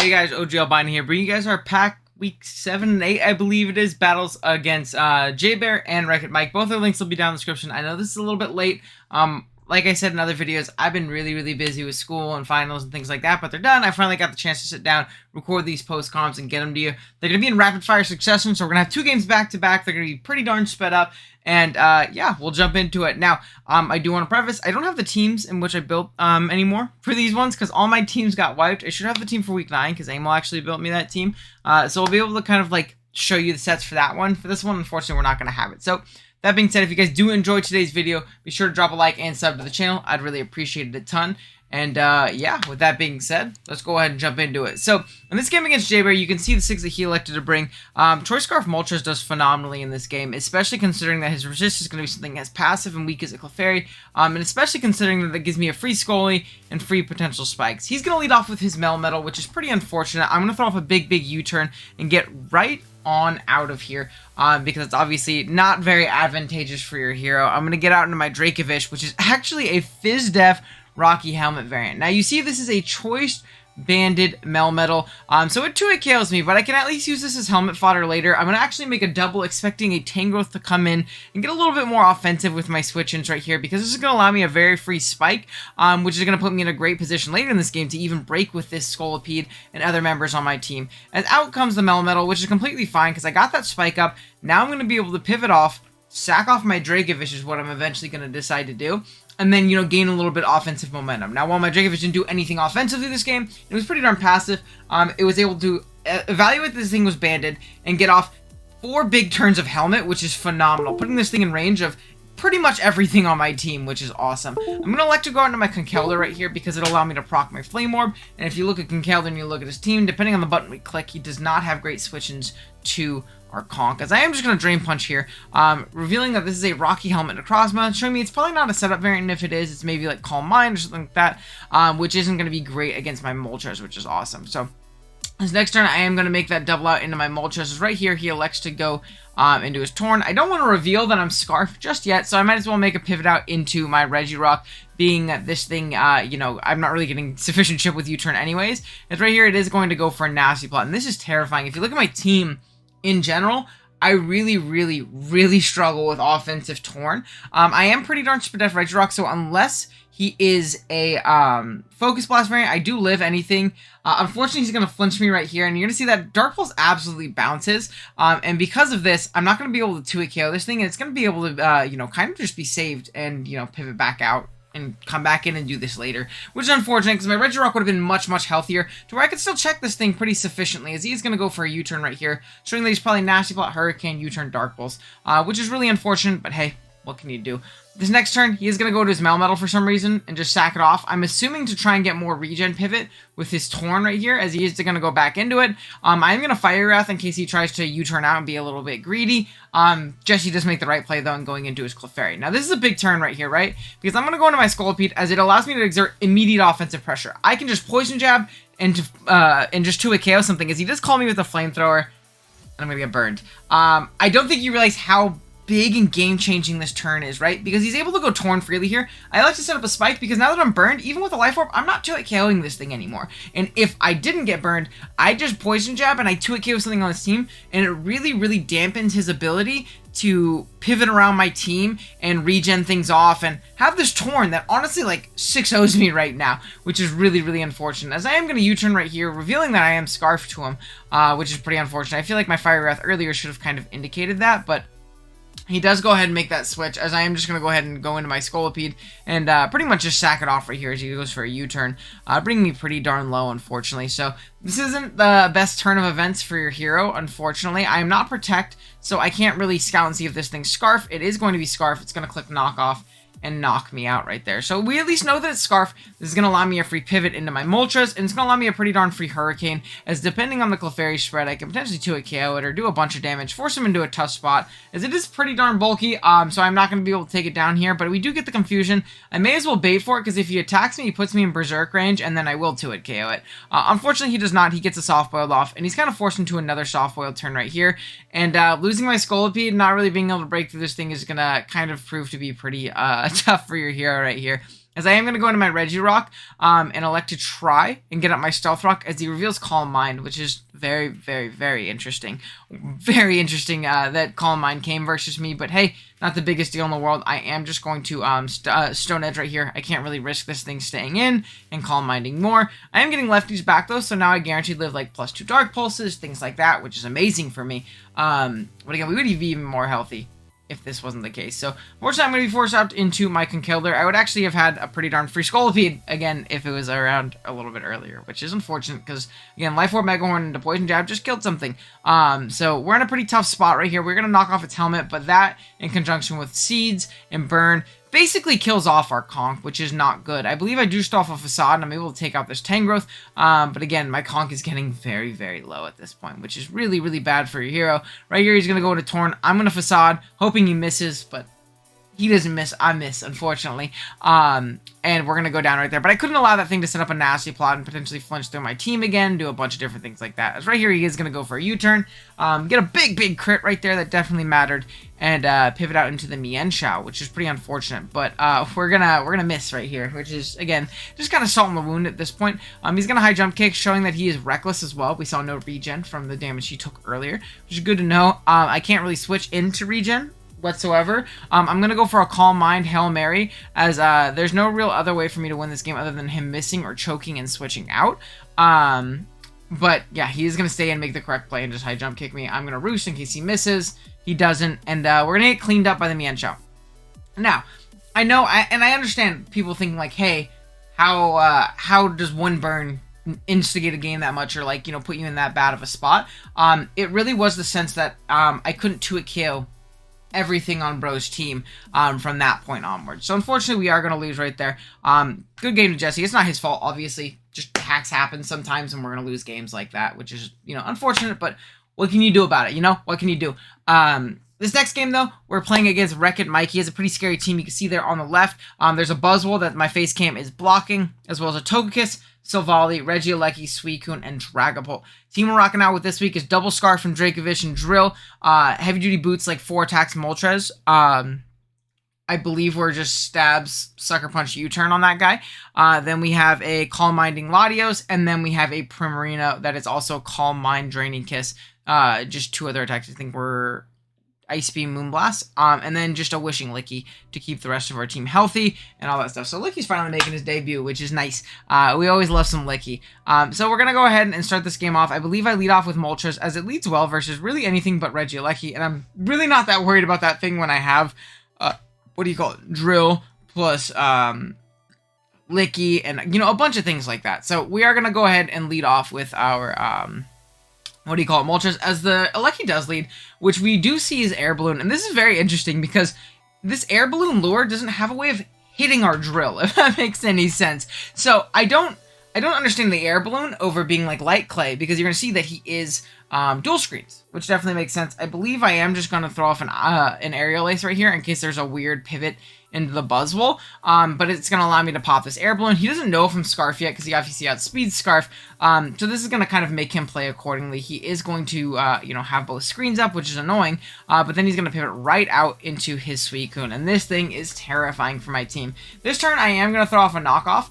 Hey guys, OGalbina here, bringing you guys our PAC week 7 and 8, I believe it is, battles against J-Bear and Wreck-It Mike. Both their links will be down in the description. I know this is a little bit late. Like I said in other videos, I've been really busy with school and finals and things like that, but they're done. I finally got the chance to sit down, record these post-comms, and get them to you. They're going to be in rapid-fire succession, so we're going to have 2 games back-to-back. They're going to be pretty darn sped up, and yeah, we'll jump into it. Now, I do want to preface, I don't have the teams in which I built anymore for these ones, because all my teams got wiped. I should have the team for week 9, because Emil actually built me that team, so I'll be able to kind of, like, show you the sets for that one. For this one, unfortunately, we're not going to have it. So, that being said, if you guys do enjoy today's video, be sure to drop a like and sub to the channel. I'd really appreciate it a ton. And yeah, with that being said, let's go ahead and jump into it. So, in this game against J-Bear, you can see the 6 that he elected to bring. Choice Scarf Moltres does phenomenally in this game, especially considering that his resist is going to be something as passive and weak as a Clefairy, and especially considering that it gives me a free Scully and free potential spikes. He's going to lead off with his Melmetal, which is pretty unfortunate. I'm going to throw off a big U-turn and get right on out of here, because it's obviously not very advantageous for your hero. I'm going to get out into my Dragalges, which is actually a Fizz-Def Rocky Helmet variant. Now, you see this is a choice banded Melmetal, so it 2-hit KOs me, but I can at least use this as helmet fodder later. I'm going to actually make a double, expecting a Tangrowth to come in and get a little bit more offensive with my switch-ins right here, because this is going to allow me a very free spike, which is going to put me in a great position later in this game to even break with this Scolipede and other members on my team. As out comes the Melmetal, which is completely fine, because I got that spike up. Now I'm going to be able to pivot off, sack off my Dragalges is what I'm eventually going to decide to do, and then, you know, gain a little bit of offensive momentum. Now, while my Dragalges didn't do anything offensively this game, it was pretty darn passive. It was able to evaluate this thing was banded and get off 4 big turns of helmet, which is phenomenal, putting this thing in range of pretty much everything on my team, which is awesome. I'm going to elect to go into my Conkeldurr right here because it'll allow me to proc my Flame Orb, and if you look at Conkeldurr and you look at his team, depending on the button we click, he does not have great switch-ins to our Conk, as I am just going to Drain Punch here, revealing that this is a Rocky Helmet Necrozma, showing me it's probably not a setup variant, and if it is, it's maybe like Calm Mind or something like that, which isn't going to be great against my Moltres, which is awesome. So, this next turn, I am going to make that double out into my Moltres. Right here, he elects to go into his Torn. I don't want to reveal that I'm Scarf just yet, so I might as well make a pivot out into my Regirock, being that this thing, you know, I'm not really getting sufficient chip with U-turn anyways. It's right here, it is going to go for a Nasty Plot, and this is terrifying. If you look at my team in general, I really struggle with offensive Torn. I am pretty darn Spadef Regirock, so unless he is a Focus Blast variant, I do live anything. Unfortunately, he's going to flinch me right here, and you're going to see that Dark Pulse absolutely bounces, and because of this, I'm not going to be able to 2-hit KO this thing, and it's going to be able to, you know, kind of just be saved and, you know, pivot back out and come back in and do this later, which is unfortunate because my Regirock would have been much healthier to where I could still check this thing pretty sufficiently, as he's going to go for a U-turn right here, showing that he's probably Nasty Plot, Hurricane, U-turn, Dark Pulse, which is really unfortunate, but hey, what can you do? This next turn, he is going to go to his Melmetal for some reason and just sack it off. I'm assuming to try and get more regen pivot with his Torn right here, as he is going to go back into it. I'm going to Fire Wrath in case he tries to U-turn out and be a little bit greedy. Jesse does make the right play, though, and going into his Clefairy. Now, this is a big turn right here, right? Because I'm going to go into my Scolipede, as it allows me to exert immediate offensive pressure. I can just Poison Jab and just 2-hit KO something, as he does call me with a Flamethrower, and I'm going to get burned. I don't think you realize how big and game-changing this turn is, right? Because he's able to go Torn freely here. I like to set up a spike because now that I'm burned, even with a Life Orb, I'm not 2-hit KOing this thing anymore. And if I didn't get burned, I just Poison Jab and I 2-hit KO something on his team, and it really dampens his ability to pivot around my team and regen things off and have this Torn that honestly like 6-0s me right now, which is really unfortunate, as I am going to U-turn right here, revealing that I am Scarf to him, which is pretty unfortunate. I feel like my Fire Wrath earlier should have kind of indicated that, but he does go ahead and make that switch, as I am just going to go ahead and go into my Scolipede and pretty much just sack it off right here as he goes for a U-turn, bringing me pretty darn low, unfortunately. So this isn't the best turn of events for your hero, unfortunately. I am not Protect, so I can't really scout and see if this thing's Scarf. It is going to be Scarf. It's going to click Knock Off and knock me out right there. So we at least know that it's Scarf. This is going to allow me a free pivot into my Moltres, and it's going to allow me a pretty darn free Hurricane, as depending on the Clefairy spread, I can potentially 2-hit KO it or do a bunch of damage, force him into a tough spot, as it is pretty darn bulky, so I'm not going to be able to take it down here, but we do get the Confusion. I may as well bait for it, because if he attacks me, he puts me in Berserk range, and then I will 2-hit KO it. Unfortunately, he does not. He gets a Soft-Boiled off, and he's kind of forced into another Soft-Boiled turn right here, and losing my Scolipede, not really being able to break through this thing is going to kind of prove to be pretty tough for your hero right here. as I am going to go into my Regirock and elect to try and get up my Stealth Rock as he reveals Calm Mind, which is very, very, very interesting. Very interesting that Calm Mind came versus me, but hey, not the biggest deal in the world. I am just going to Stone Edge right here. I can't really risk this thing staying in and Calm Minding more. I am getting lefties back though, so now I guaranteed live like +2 Dark Pulses, things like that, which is amazing for me. But again, we would be even more healthy if this wasn't the case. So, unfortunately, I'm going to be forced out into my Conkeldurr. I would actually have had a pretty darn free Scolipede, again, if it was around a little bit earlier, which is unfortunate, because, again, Life Orb, Mega Horn, into Poison Jab just killed something. So, we're in a pretty tough spot right here. We're going to knock off its helmet, but that, in conjunction with Seeds and Burn, basically kills off our Conk, which is not good. I believe I juiced off a Facade, and I'm able to take out this Tangrowth, but again, my Conk is getting very, very low at this point, which is really, really bad for your hero. Right here, he's going to go into Torn. I'm going to Facade, hoping he misses, but he doesn't miss. I miss, unfortunately. And we're going to go down right there. But I couldn't allow that thing to set up a nasty plot and potentially flinch through my team again, do a bunch of different things like that. As right here, he is going to go for a U-turn, get a big, big crit right there that definitely mattered, and pivot out into the Mienshao, which is pretty unfortunate. But we're gonna miss right here, which is, again, just kind of salt in the wound at this point. He's going to high jump kick, showing that he is reckless as well. We saw no regen from the damage he took earlier, which is good to know. I can't really switch into regen whatsoever. I'm going to go for a Calm Mind Hail Mary, as there's no real other way for me to win this game other than him missing or choking and switching out. But yeah, he is going to stay and make the correct play and just high jump kick me. I'm going to Roost in case he misses. He doesn't, and we're going to get cleaned up by the Mienshao. Now, I know, and I understand people thinking like, hey, how does one burn instigate a game that much, or like, you know, put you in that bad of a spot? It really was the sense that I couldn't 2-hit KO everything on Bro's team from that point onward. So unfortunately, we are going to lose right there. Good game to Jesse. It's not his fault, obviously. Just hacks happen sometimes, and we're going to lose games like that, which is, you know, unfortunate, but what can you do about it, you know? What can you do? This next game, though, we're playing against Wreck-It Mike. He has a pretty scary team. You can see there on the left. There's a Buzzwole that my face cam is blocking, as well as a Togekiss, Silvally, Regieleki, Suicune, and Dragapult. Team we're rocking out with this week is Double Scarf from Dracovish and Drill. Heavy Duty Boots, like 4 attacks, Moltres. I believe we're just Stabs, Sucker Punch, U-Turn on that guy. Then we have a Calm Minding Latios, and then we have a Primarina that is also Calm Mind Draining Kiss. Just 2 other attacks. I think we're Ice Beam, Moonblast, and then just a Wishing Licky to keep the rest of our team healthy and all that stuff. So Licky's finally making his debut, which is nice. We always love some Licky. So we're going to go ahead and start this game off. I believe I lead off with Moltres, as it leads well versus really anything but Regieleki, and I'm really not that worried about that thing when I have, what do you call it, Drill plus Licky and, you know, a bunch of things like that. So we are going to go ahead and lead off with our what do you call it, Moltres, as the Aleki does lead, which we do see is Air Balloon. And this is very interesting because this Air Balloon lure doesn't have a way of hitting our Drill, if that makes any sense. So I don't understand the Air Balloon over being like Light Clay, because you're going to see that he is dual screens, which definitely makes sense. I believe I am just going to throw off an Aerial Ace right here in case there's a weird pivot into the Buzzwole, but it's going to allow me to pop this Air Balloon. He doesn't know from Scarf yet because he obviously outspeeds Scarf, so this is going to kind of make him play accordingly. He is going to, you know, have both screens up, which is annoying, but then he's going to pivot right out into his Suicune, and this thing is terrifying for my team. This turn, I am going to throw off a knockoff,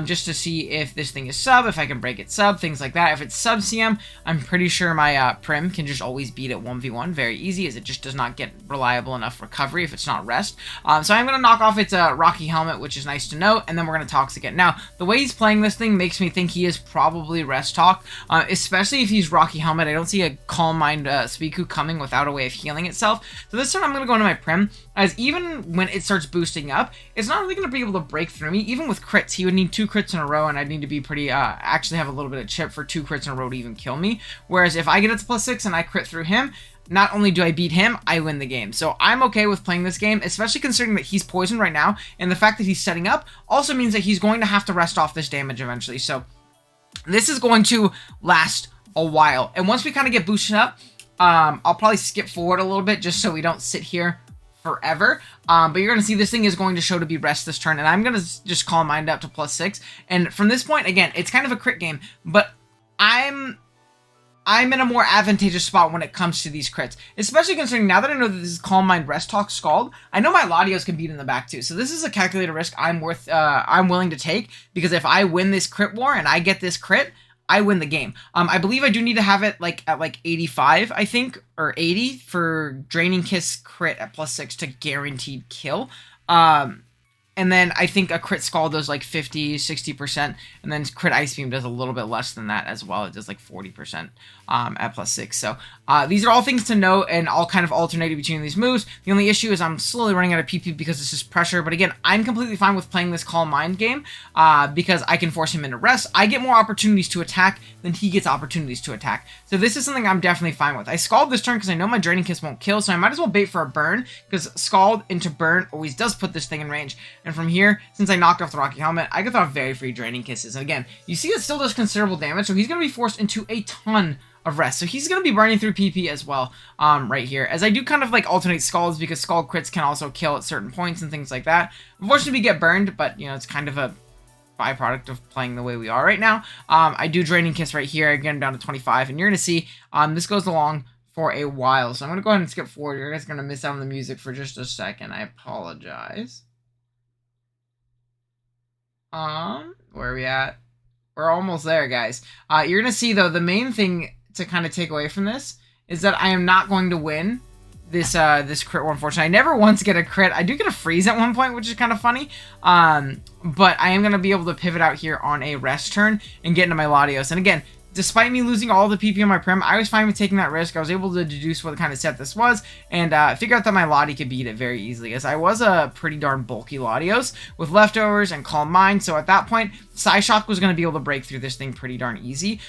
just to see if this thing is sub, if I can break it sub, things like that. If it's sub CM, I'm pretty sure my Prim can just always beat it 1v1 very easy, as it just does not get reliable enough recovery if it's not rest. So I'm going to knock off its Rocky Helmet, which is nice to know, and then we're going to Toxic it. Now, the way he's playing this thing makes me think he is probably Rest Talk, especially if he's Rocky Helmet. I don't see a Calm Mind Suicune coming without a way of healing itself. So this turn I'm going to go into my Prim, as even when it starts boosting up, it's not really going to be able to break through me. Even with crits, he would need 2 crits in a row, and I'd need to be pretty, actually have a little bit of chip for 2 crits in a row to even kill me. Whereas if I get it to +6 and I crit through him, not only do I beat him, I win the game. So I'm okay with playing this game, especially considering that he's poisoned right now, and the fact that he's setting up also means that he's going to have to rest off this damage eventually. So this is going to last a while. And once we kind of get boosted up, I'll probably skip forward a little bit just so we don't sit here forever. But you're going to see this thing is going to show to be rest this turn, and I'm going to just Calm Mind up to +6. And from this point, again, it's kind of a crit game, but I'm I'm in a more advantageous spot when it comes to these crits, especially considering now that I know that this is Calm Mind, Rest Talk, Scald, I know my Latios can beat in the back too. So this is a calculated risk I'm willing to take, because if I win this crit war and I get this crit, I win the game. I believe I do need to have it like at like 85, I think, or 80 for Draining Kiss crit at +6 to guaranteed kill. And then I think a crit Scald does like 50, 60%, and then crit Ice Beam does a little bit less than that as well. It does like 40% at +6. So these are all things to note, and all kind of alternating between these moves. The only issue is I'm slowly running out of PP because it's just pressure. But again, I'm completely fine with playing this Calm Mind game because I can force him into rest. I get more opportunities to attack than he gets opportunities to attack. So this is something I'm definitely fine with. I Scald this turn because I know my Draining Kiss won't kill, so I might as well bait for a burn, because Scald into burn always does put this thing in range. And from here, since I knocked off the Rocky Helmet, I could throw very free Draining Kisses. And again, you see it still does considerable damage, so he's going to be forced into a ton of rest. So he's going to be burning through PP as well right here, as I do kind of like alternate Scalds, because Scald crits can also kill at certain points and things like that. Unfortunately, we get burned, but you know, it's kind of a byproduct of playing the way we are right now. I do Draining Kiss right here, again down to 25, and you're going to see this goes along for a while. So I'm going to go ahead and skip forward. You guys are going to miss out on the music for just a second. I apologize. Where are we at? We're almost there, guys. You're gonna see, though, the main thing to kind of take away from this is that I am not going to win this this crit war, unfortunately. I never once get a crit. I do get a freeze at one point, which is kind of funny. But I am gonna be able to pivot out here on a rest turn and get into my Latios. And again, despite me losing all the PP on my Prim, I was fine with taking that risk. I was able to deduce what kind of set this was, and figure out that my Lati could beat it very easily, as I was a pretty darn bulky Latios with Leftovers and Calm Mind. So at that point, Psyshock was going to be able to break through this thing pretty darn easy,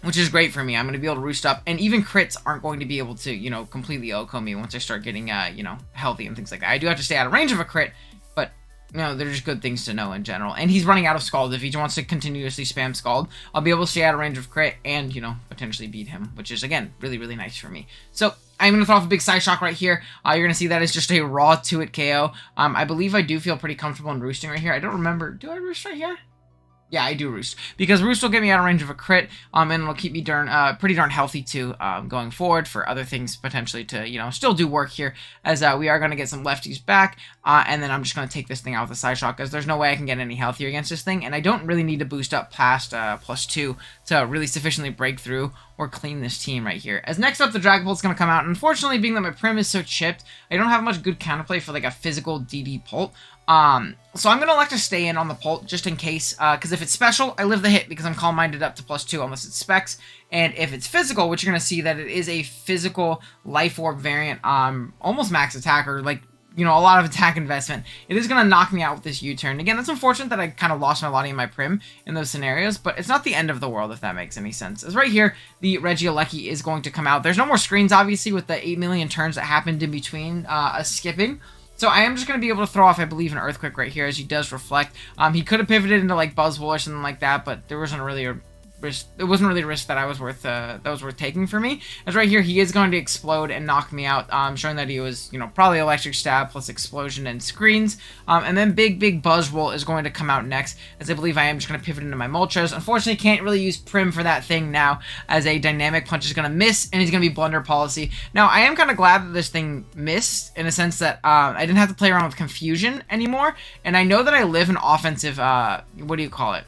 which is great for me. I'm going to be able to roost up, and even crits aren't going to be able to, you know, completely OHKO me once I start getting, you know, healthy and things like that. I do have to stay out of range of a crit, but you know, they're just good things to know in general. And he's running out of Scald. If he wants to continuously spam Scald, I'll be able to stay out of range of crit and, you know, potentially beat him, which is, again, really, really nice for me. So I'm going to throw off a big Psyshock right here. You're going to see that is just a raw 2-hit KO. I believe I do feel pretty comfortable in roosting right here. I don't remember. Do I roost right here? Yeah, I do roost, because roost will get me out of range of a crit, and it'll keep me pretty darn healthy too, going forward for other things potentially to, you know, still do work here, as we are going to get some lefties back, and then I'm just going to take this thing out with a Psyshock, because there's no way I can get any healthier against this thing, and I don't really need to boost up past +2 to really sufficiently break through or clean this team right here. As next up, the Dragapult's going to come out, and unfortunately, being that my Prim is so chipped, I don't have much good counterplay for like a physical DD Pult. So I'm going to elect to stay in on the Pult just in case, because if it's special, I live the hit because I'm Calm Minded up to +2 unless it's specs. And if it's physical, which you're going to see that it is a physical Life Orb variant, almost max attack, or like, you know, a lot of attack investment, it is going to knock me out with this U-turn. Again, that's unfortunate that I kind of lost my Lottie and my Prim in those scenarios, but it's not the end of the world, if that makes any sense. As right here, the Regieleki is going to come out. There's no more screens, obviously, with the 8 million turns that happened in between us skipping. So I am just going to be able to throw off, I believe, an Earthquake right here, as he does reflect. He could have pivoted into, like, Buzzwole or something like that, but there wasn't really a risk. It wasn't really a risk that was worth taking for me. As right here, he is going to explode and knock me out, showing that he was, you know, probably Electric Stab plus Explosion and Screens. And then big Buzzwole is going to come out next, as I believe I am just going to pivot into my Moltres. Unfortunately, can't really use Prim for that thing now, as a Dynamic Punch is going to miss, and he's going to be Blunder Policy. Now, I am kind of glad that this thing missed, in a sense that I didn't have to play around with Confusion anymore, and I know that I live an offensive, what do you call it?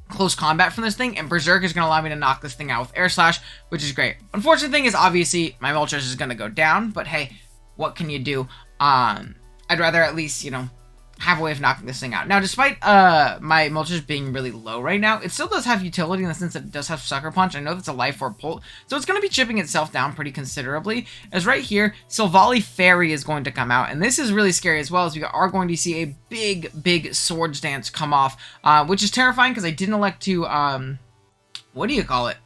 Close combat from this thing, and Berserk is going to allow me to knock this thing out with Air Slash, which is great. Unfortunate thing is, obviously, my Moltres is going to go down, but hey, what can you do? I'd rather at least, you know, have a way of knocking this thing out. Now, despite my Moltres being really low right now, it still does have utility in the sense that it does have Sucker Punch. I know that's a Life Orb Pult, so it's going to be chipping itself down pretty considerably. As right here, Silvally Fairy is going to come out, and this is really scary as well, as we are going to see a big Swords Dance come off, which is terrifying because I didn't elect to, what do you call it?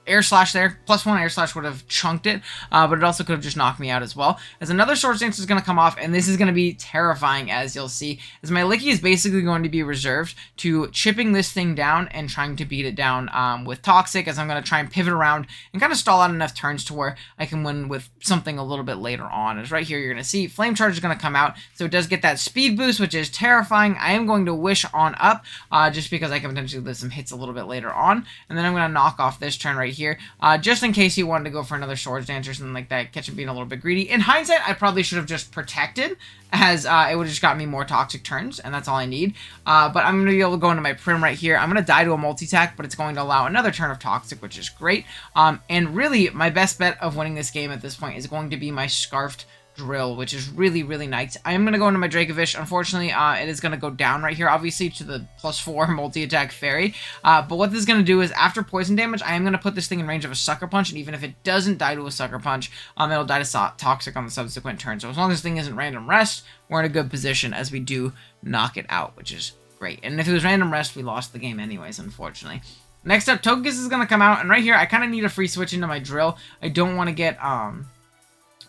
Air Slash there. +1 Air Slash would have chunked it, but it also could have just knocked me out as well. As another Swords Dance is going to come off, and this is going to be terrifying, as you'll see, as my Licky is basically going to be reserved to chipping this thing down and trying to beat it down with Toxic, as I'm going to try and pivot around and kind of stall out enough turns to where I can win with something a little bit later on. As right here, you're going to see Flame Charge is going to come out, so it does get that speed boost, which is terrifying. I am going to Wish on up, just because I can potentially live some hits a little bit later on, and then I'm going to knock off this turn right here, just in case you wanted to go for another Swords Dance or something like that, catch him being a little bit greedy. In hindsight, I probably should have just protected, as it would have just got me more toxic turns, and that's all I need. But I'm going to be able to go into my Prim right here. I'm going to die to a multi-attack, but it's going to allow another turn of toxic, which is great. And really, my best bet of winning this game at this point is going to be my Scarfed Drill, which is really, really nice. I am going to go into my Dracovish. Unfortunately, it is going to go down right here, obviously, to the +4 multi-attack fairy. But what this is going to do is, after poison damage, I am going to put this thing in range of a Sucker Punch, and even if it doesn't die to a Sucker Punch, it'll die to Toxic on the subsequent turn. So as long as this thing isn't Random Rest, we're in a good position as we do knock it out, which is great. And if it was Random Rest, we lost the game anyways, unfortunately. Next up, Togekiss is going to come out, and right here, I kind of need a free switch into my Drill. I don't want to get,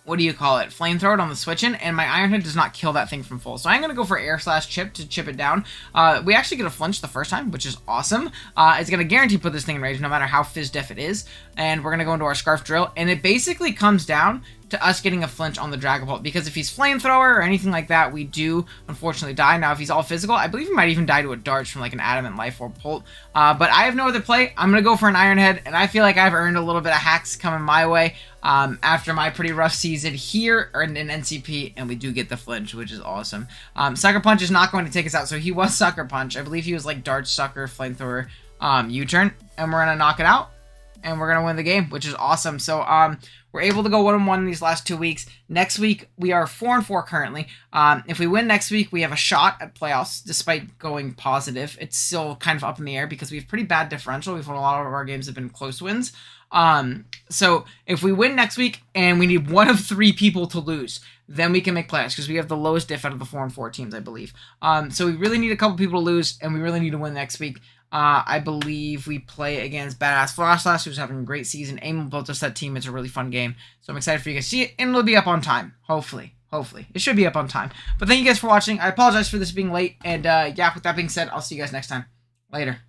what do you call it, Flamethrower on the switch-in, and my Iron Head does not kill that thing from full. So I'm going to go for Air Slash Chip to chip it down. We actually get a flinch the first time, which is awesome. It's going to guarantee put this thing in range no matter how Fizz-Def it is. And we're going to go into our Scarf Drill, and it basically comes down to us getting a flinch on the Dragapult, because if he's Flamethrower or anything like that, we do unfortunately die. Now, if he's all physical, I believe he might even die to a Darts from like an Adamant Life Orb Bolt. But I have no other play. I'm going to go for an Iron Head, and I feel like I've earned a little bit of hacks coming my way after my pretty rough season here in NCP, and we do get the flinch, which is awesome. Sucker Punch is not going to take us out, so he was Sucker Punch. I believe he was like Darts, Sucker, Flamethrower, U-Turn, and we're going to knock it out, and we're going to win the game, which is awesome. So, we're able to go 1-1 these last 2 weeks. Next week, we are 4-4 currently. If we win next week, we have a shot at playoffs, despite going positive. It's still kind of up in the air because we have pretty bad differential. We've won a lot of our games have been close wins. So if we win next week and we need 1 of 3 people to lose, then we can make playoffs because we have the lowest diff out of the 4-4 teams, I believe. So we really need a couple people to lose, and we really need to win next week. I believe we play against BadassFroslass, who's having a great season. Aim built us that team. It's a really fun game. So I'm excited for you guys to see it, and it'll be up on time. Hopefully. It should be up on time. But thank you guys for watching. I apologize for this being late. And yeah, with that being said, I'll see you guys next time. Later.